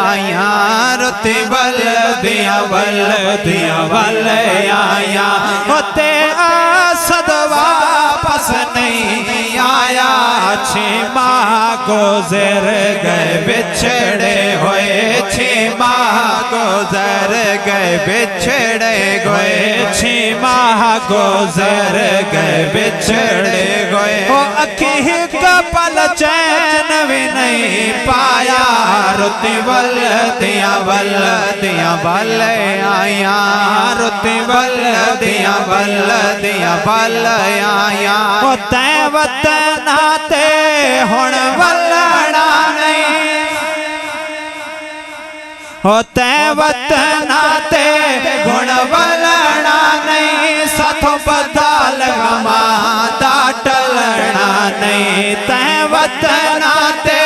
आया रुते वल दिया आया होते असद वापस नहीं आया। 6 माह गुजर गए बिछड़े हुए 6 माह गुजर गए बिछड़े गए 6 माह गुजर गए बिछड़े गए। वो अखी का पल चैन भी नहीं पाया रुते वल दिया आया रुते वल दिया आया। वो तै वतन ते हुण वलना नहीं होते वतन ते हुण वलना नहीं। साथों बदल गमा दा टलना नहीं। तै वतन ते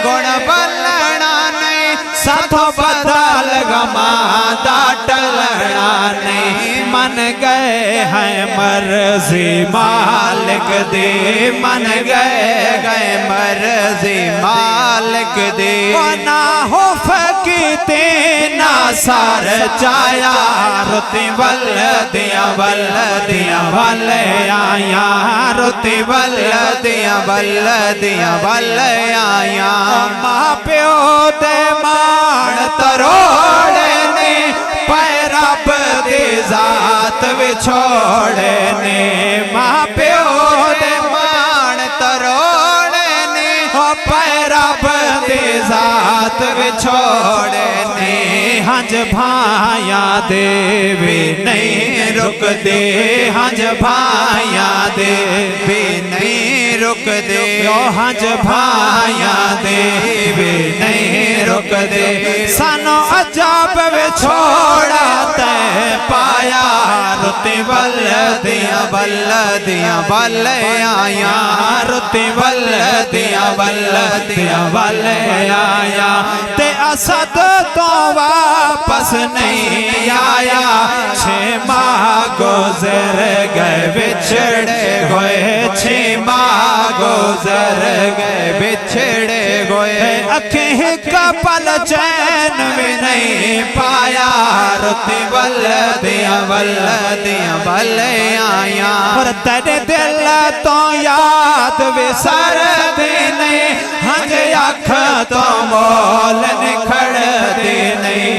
हुण वलना नहीं। साथों बदल गमा दा टलना नहीं। मन गए हैं मर्जी मालिक दे मन गए मर्जी मालिक दे। ना हो फकीते ना सार चाया रुते वल दिया आया रुते वल दिया आया। मां प्यो दे मान तरोड़े ने पैरब दे जात विछोड़े ने। मां प्यो दे मान तरोड़े ने पैरब दे जात विछोड़े ने। हंज भाया दे वे नहीं रुक दे हंज भाया दे वे नहीं रुक दे। हंज भाया दे वे नहीं रुक दे। सानो अजाब विछोड़ा ते पाया रुते वल दिया आया रुते वल दिया आया। ते असद तो वापस नहीं आया 6 माह गुजर गए बिछड़े हुए 6 माह गुजर गए बिछड़े हुए। अखी का पल चैन भी नहीं पाया रुते वल दिया आया। और तेरे दिल तो याद विसर दे नहीं। हंज अख तो मोल निखड़ दे नहीं।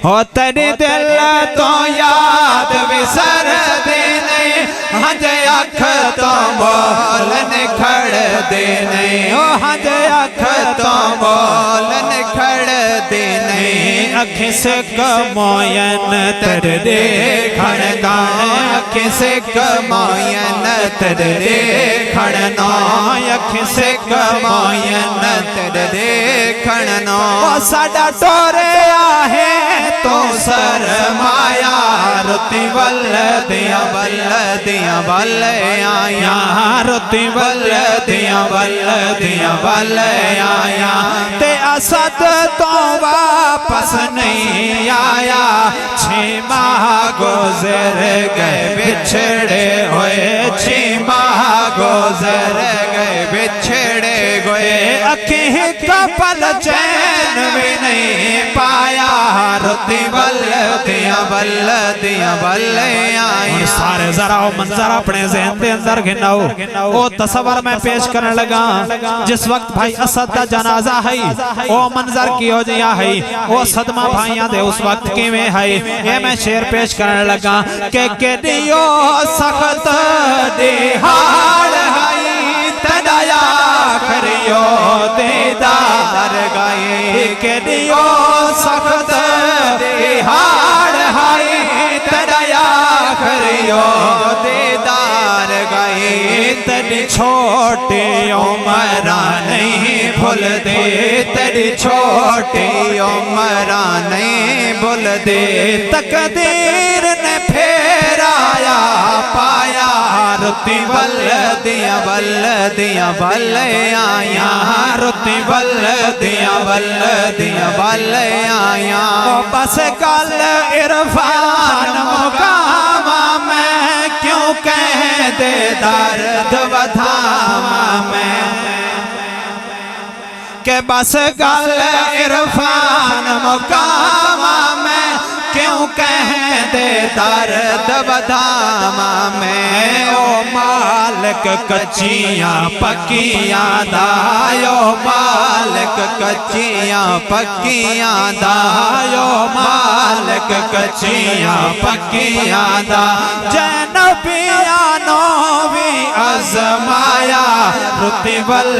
हो तेरे दिल तो याद विसर दे नहीं। हंज अख तो मोल निखड़ दे नहीं। हो हंज अख तो मोल निखड़ दे नहीं। अखि से कमोयन तर देखण का अखि से कमोयन तर देखण नो। अखि से कमोयन तर देखण नो। साडा टोरे आहे तो सर माया रुते वल दिया आया रुते वल दिया आया। ते असद तो वापस नहीं आया 6 माह गुजर गए बिछड़े हुए 6 माह गुजर गए बिछड़े गए। अखी का पल चैन भी नहीं पाया रुते वल दिया आया। सारे जरा मंजर अपने ज़हन के अंदर गिनाओ। वो तस्वर में पेश करने लगा जिस वक्त भाई असद का जनाजा है वो मंजर की हो जिया है वो सदमा भाइयां दे उस वक्त की में है। ये मैं शेर पेश करने लगा के दियो सख्त दिहाड़ है तदाया करियो दीदार गए। के दियो सख्त दिहाड़ है तदाया करियो दीदार गए। तेरी छोटी उम्र नहीं भूल दे तेरी छोटी उम्र नहीं भूल दे। तकदीर ने फेराया पाया रुते वल दिया आया रुते वल दिया आया। बस कल इरफान मुकामा मैं क्यों कह दे दर्द बधावा मैं। के बस गल इरफान मुकामा में क्यों कह दे दर्द बदामा में। ओ मालिक कच्चियां पक्कियां दा, ओ मालिक कच्चियां पक्कियां दा, ओ मालिक कच्चियां पक्कियां दा। जै नबियां नो भी अज़माया रुतबल